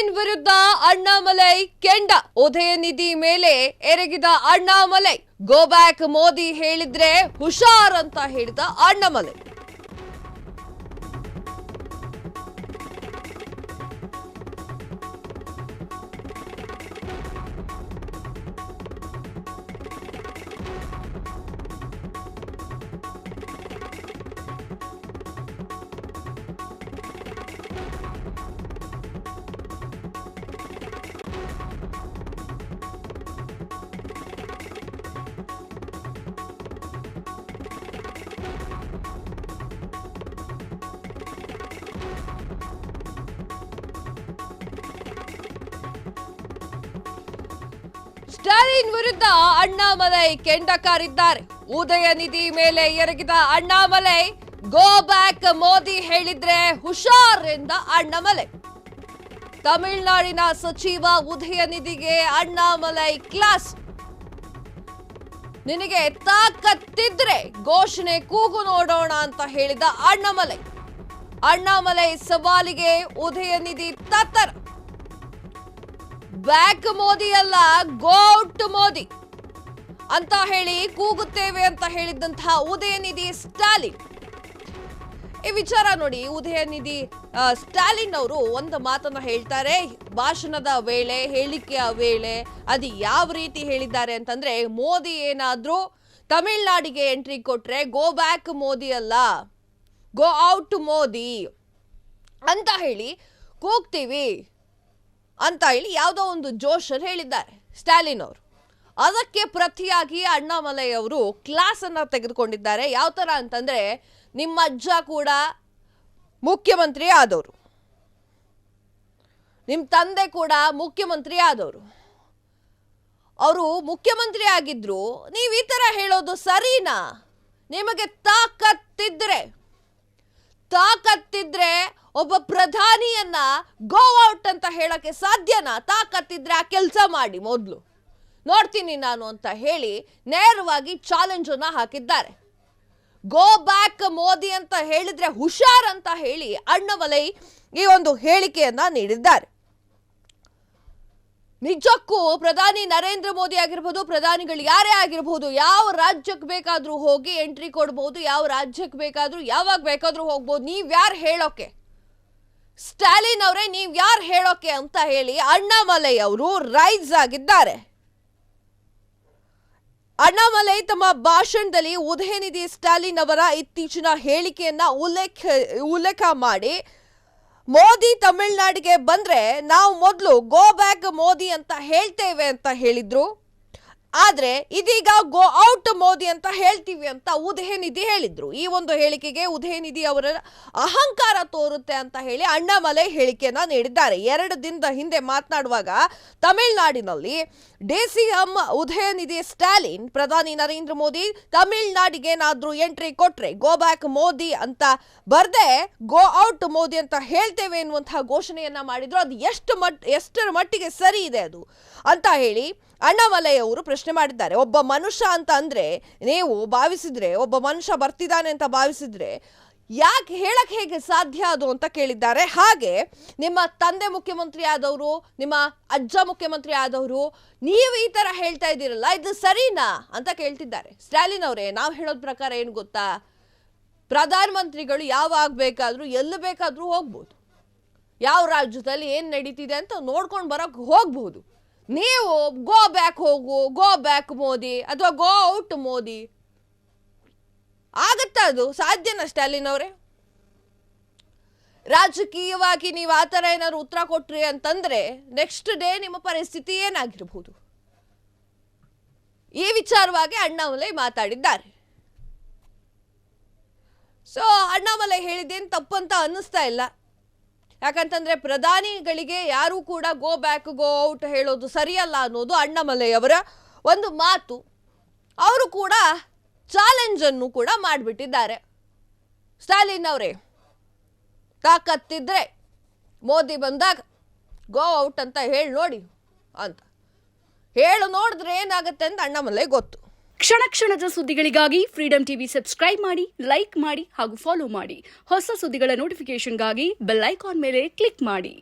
ಸ್ಟಾಲಿನ್ ವಿರುದ್ಧ ಅಣ್ಣಾಮಲೈ ಕೆಂಡ. ಉದಯನಿಧಿ ಮೇಲೆ ಎರಗಿದ ಅಣ್ಣಾಮಲೈ. ಗೋ ಬ್ಯಾಕ್ ಮೋದಿ ಹೇಳಿದ್ರೆ ಹುಷಾರ್ ಅಂತ ಹೇಳಿದ ಅಣ್ಣಾಮಲೈ. ಸ್ಟಾಲಿನ್ ವಿರುದ್ಧ ಅಣ್ಣಾಮಲೈ ಕೆಂಡ ಕಾರಿದ್ದಾರೆ. ಉದಯನಿಧಿ ಮೇಲೆ ಎರಗಿದ ಅಣ್ಣಾಮಲೈ. ಗೋ ಬ್ಯಾಕ್ ಮೋದಿ ಹೇಳಿದ್ರೆ ಹುಷಾರ್ ಎಂದ ಅಣ್ಣಾಮಲೈ. ತಮಿಳುನಾಡಿನ ಸಚಿವ ಉದಯನಿಧಿಗೆ ಅಣ್ಣಾಮಲೈ ಕ್ಲಾಸ್. ನಿನಗೆ ತಾಕತ್ತಿದ್ರೆ ಘೋಷಣೆ ಕೂಗು ನೋಡೋಣ ಅಂತ ಹೇಳಿದ ಅಣ್ಣಾಮಲೈ. ಅಣ್ಣಾಮಲೈ ಸವಾಲಿಗೆ ಉದಯನಿಧಿ ತತ್ತರ. ಬ್ಯಾಕ್ ಮೋದಿ ಅಲ್ಲ, ಗೋ ಔಟ್ ಮೋದಿ ಅಂತ ಹೇಳಿ ಕೂಗುತ್ತೇವೆ ಅಂತ ಹೇಳಿದಂತಹ ಉದಯನಿಧಿ ಸ್ಟಾಲಿನ್. ಈ ವಿಚಾರ ನೋಡಿ, ಉದಯನಿಧಿ ಸ್ಟಾಲಿನ್ ಅವರು ಒಂದು ಮಾತನ್ನ ಹೇಳ್ತಾರೆ ಭಾಷಣದ ವೇಳೆ, ಹೇಳಿಕೆಯ ವೇಳೆ. ಅದು ಯಾವ ರೀತಿ ಹೇಳಿದ್ದಾರೆ ಅಂತಂದ್ರೆ, ಮೋದಿ ಏನಾದ್ರೂ ತಮಿಳ್ನಾಡಿಗೆ ಎಂಟ್ರಿ ಕೊಟ್ರೆ ಗೋ ಬ್ಯಾಕ್ ಮೋದಿ ಅಲ್ಲ, ಗೋ ಔಟ್ ಮೋದಿ ಅಂತ ಹೇಳಿ ಕೂಗ್ತೀವಿ ಅಂತ ಹೇಳಿ ಯಾವುದೋ ಒಂದು ಜೋಶಲ್ಲಿ ಹೇಳಿದ್ದಾರೆ ಸ್ಟಾಲಿನ್ ಅವರು. ಅದಕ್ಕೆ ಪ್ರತಿಯಾಗಿ ಅಣ್ಣಾಮಲೈ ಅವರು ಕ್ಲಾಸ್ ಅನ್ನ ತೆಗೆದುಕೊಂಡಿದ್ದಾರೆ. ಯಾವ ತರ ಅಂತಂದ್ರೆ, ನಿಮ್ಮ ಅಜ್ಜ ಕೂಡ ಮುಖ್ಯಮಂತ್ರಿ ಆದವರು, ನಿಮ್ಮ ತಂದೆ ಕೂಡ ಮುಖ್ಯಮಂತ್ರಿ ಆದವರು. ಅವರು ಮುಖ್ಯಮಂತ್ರಿ ಆಗಿದ್ರು, ನೀವು ಈ ತರ ಹೇಳೋದು ಸರಿನಾ? ನಿಮಗೆ ತಾಕತ್ತಿದ್ರೆ ಒಬ್ಬ ಪ್ರಧಾನಿಯನ್ನ ಗೋ ಔಟ್ ಅಂತ ಹೇಳಕ್ಕೆ ಸಾಧ್ಯನಾ? ತಾಕತ್ತಿದ್ರೆ ಆ ಕೆಲಸ ಮಾಡಿ, ಮೊದಲು ನೋಡ್ತೀನಿ ನಾನು ಅಂತ ಹೇಳಿ ನೇರವಾಗಿ ಚಾಲೆಂಜ್ ಅನ್ನ ಹಾಕಿದ್ದಾರೆ. ಗೋ ಬ್ಯಾಕ್ ಮೋದಿ ಅಂತ ಹೇಳಿದ್ರೆ ಹುಷಾರ್ ಅಂತ ಹೇಳಿ ಅಣ್ಣಾಮಲೈ ಈ ಒಂದು ಹೇಳಿಕೆಯನ್ನ ನೀಡಿದ್ದಾರೆ. ನಿಜಕ್ಕೂ ಪ್ರಧಾನಿ ನರೇಂದ್ರ ಮೋದಿ ಆಗಿರಬಹುದು, ಪ್ರಧಾನಿಗಳು ಯಾರೇ ಆಗಿರಬಹುದು, ಯಾವ ರಾಜ್ಯಕ್ಕೆ ಬೇಕಾದ್ರೂ ಹೋಗಿ ಎಂಟ್ರಿ ಕೊಡಬಹುದು, ಯಾವ ರಾಜ್ಯಕ್ಕೆ ಬೇಕಾದ್ರೂ ಯಾವಾಗ ಬೇಕಾದ್ರೂ ಹೋಗ್ಬೋದು. ನೀವ್ಯಾರು ಹೇಳೋಕೆ? ಸ್ಟಾಲಿನ್ ಅವರೇ ನೀವ್ಯಾರು ಹೇಳೋಕೆ ಅಂತ ಹೇಳಿ ಅಣ್ಣಾಮಲೈ ಅವರು ರೈಸ್ ಆಗಿದ್ದಾರೆ. ಅಣ್ಣಾಮಲೈ ತಮ್ಮ ಭಾಷಣದಲ್ಲಿ ಉದಯನಿಧಿ ಸ್ಟಾಲಿನ್ ಅವರ ಇತ್ತೀಚಿನ ಹೇಳಿಕೆಯನ್ನ ಉಲ್ಲೇಖ ಮಾಡಿ, ಮೋದಿ ತಮಿಳ್ನಾಡಿಗೆ ಬಂದ್ರೆ ನಾವು ಮೊದಲು ಗೋ ಬ್ಯಾಕ್ ಮೋದಿ ಅಂತ ಹೇಳ್ತೇವೆ ಅಂತ ಹೇಳಿದ್ರು. ಆದ್ರೆ ಇದೀಗ ಗೋ ಔಟ್ ಮೋದಿ ಅಂತ ಹೇಳ್ತೀವಿ ಅಂತ ಉದಯನಿಧಿ ಹೇಳಿದ್ರು. ಈ ಒಂದು ಹೇಳಿಕೆಗೆ ಉದಯನಿಧಿ ಅವರ ಅಹಂಕಾರ ತೋರುತ್ತೆ ಅಂತ ಹೇಳಿ ಅಣ್ಣಾಮಲೈ ಹೇಳಿಕೆಯನ್ನ ನೀಡಿದ್ದಾರೆ. 2 ದಿನದ ಹಿಂದೆ ಮಾತನಾಡುವಾಗ ತಮಿಳುನಾಡಿನಲ್ಲಿ ಡಿಸಿಎಂ ಉದಯನಿಧಿ ಸ್ಟಾಲಿನ್, ಪ್ರಧಾನಿ ನರೇಂದ್ರ ಮೋದಿ ತಮಿಳುನಾಡಿಗೆ ಏನಾದ್ರೂ ಎಂಟ್ರಿ ಕೊಟ್ರೆ ಗೋ ಬ್ಯಾಕ್ ಮೋದಿ ಅಂತ ಬರ್ದೆ ಗೋ ಔಟ್ ಮೋದಿ ಅಂತ ಹೇಳ್ತೇವೆ ಎನ್ನುವಂತಹ ಘೋಷಣೆಯನ್ನ ಮಾಡಿದ್ರು. ಅದು ಎಷ್ಟರ ಮಟ್ಟಿಗೆ ಸರಿ ಇದೆ ಅದು ಅಂತ ಹೇಳಿ ಅಣ್ಣಾಮಲೈ ಅವರು ಪ್ರಶ್ನೆ ಮಾಡಿದ್ದಾರೆ. ಒಬ್ಬ ಮನುಷ್ಯ ಅಂತ ಅಂದ್ರೆ ನೀವು ಭಾವಿಸಿದ್ರೆ, ಒಬ್ಬ ಮನುಷ್ಯ ಬರ್ತಿದ್ದಾನೆ ಅಂತ ಭಾವಿಸಿದ್ರೆ ಯಾಕೆ ಹೇಳಕ್ ಹೇಗೆ ಸಾಧ್ಯ ಅದು ಅಂತ ಕೇಳಿದ್ದಾರೆ. ಹಾಗೆ ನಿಮ್ಮ ತಂದೆ ಮುಖ್ಯಮಂತ್ರಿ ಆದವರು, ನಿಮ್ಮ ಅಜ್ಜ ಮುಖ್ಯಮಂತ್ರಿ ಆದವರು, ನೀವು ಈ ತರ ಹೇಳ್ತಾ ಇದ್ದೀರಲ್ಲ, ಇದು ಸರಿನಾ ಅಂತ ಕೇಳ್ತಿದ್ದಾರೆ. ಸ್ಟಾಲಿನ್ ಅವರೇ, ನಾವು ಹೇಳೋದ್ ಪ್ರಕಾರ ಏನು ಗೊತ್ತಾ, ಪ್ರಧಾನ ಮಂತ್ರಿಗಳು ಯಾವಾಗ ಬೇಕಾದ್ರೂ ಎಲ್ಲಿ ಬೇಕಾದ್ರೂ ಹೋಗ್ಬೋದು, ಯಾವ ರಾಜ್ಯದಲ್ಲಿ ಏನ್ ನಡೀತಿದೆ ಅಂತ ನೋಡ್ಕೊಂಡು ಬರೋಕ್ ಹೋಗ್ಬಹುದು. ನೀವು ಗೋ ಬ್ಯಾಕ್ ಹೋಗು, ಗೋ ಬ್ಯಾಕ್ ಮೋದಿ ಅಥವಾ ಗೋ ಔಟ್ ಮೋದಿ ಆಗತ್ತ? ಅದು ಸಾಧ್ಯನಾ ಸ್ಟಾಲಿನ್ ಅವರೇ? ರಾಜಕೀಯವಾಗಿ ನೀವು ಆ ಥರ ಏನಾದ್ರು ಉತ್ತರ ಕೊಟ್ರಿ ಅಂತಂದ್ರೆ ನೆಕ್ಸ್ಟ್ ಡೇ ನಿಮ್ಮ ಪರಿಸ್ಥಿತಿ ಏನಾಗಿರಬಹುದು? ಈ ವಿಚಾರವಾಗಿ ಅಣ್ಣಾಮಲೈ ಮಾತಾಡಿದ್ದಾರೆ. ಸೊ ಅಣ್ಣಾಮಲೈ ಹೇಳಿದ್ದೇನು ತಪ್ಪಂತ ಅನ್ನಿಸ್ತಾ ಇಲ್ಲ. ಯಾಕಂತಂದ್ರೆ ಪ್ರಧಾನಿಗಳಿಗೆ ಯಾರು ಕೂಡ ಗೋ ಬ್ಯಾಕ್ ಗೋ ಔಟ್ ಹೇಳೋದು ಸರಿಯಲ್ಲ ಅನ್ನೋದು ಅಣ್ಣಾಮಲೈ ಅವರ ಒಂದು ಮಾತು. ಅವರು ಕೂಡ ಚಾಲೆಂಜ್ ಅನ್ನು ಕೂಡ ಮಾಡಿಬಿಟ್ಟಿದ್ದಾರೆ. ಸ್ಟಾಲಿನ್ ಅವರೇ, ತಾಕತ್ತಿದ್ರೆ ಮೋದಿ ಬಂದಾಗ ಗೋ ಔಟ್ ಅಂತ ಹೇಳಿ ನೋಡಿ ಅಂತ ಹೇಳು ನೋಡಿದ್ರೆ ಏನಾಗುತ್ತೆ ಅಂತ ಅಣ್ಣಾಮಲೈ ಗೊತ್ತು. ಕ್ಷಣ ಕ್ಷಣದ ಸುದ್ದಿಗಳಿಗಾಗಿ ಫ್ರೀಡಂ ಟಿವಿ ಸಬ್ಸ್ಕ್ರೈಬ್ ಮಾಡಿ, ಲೈಕ್ ಮಾಡಿ ಹಾಗೂ ಫಾಲೋ ಮಾಡಿ. ಹೊಸ ಸುದ್ದಿಗಳ ನೋಟಿಫಿಕೇಶನ್ಗಾಗಿ ಬೆಲ್ ಐಕಾನ್ ಮೇಲೆ ಕ್ಲಿಕ್ ಮಾಡಿ.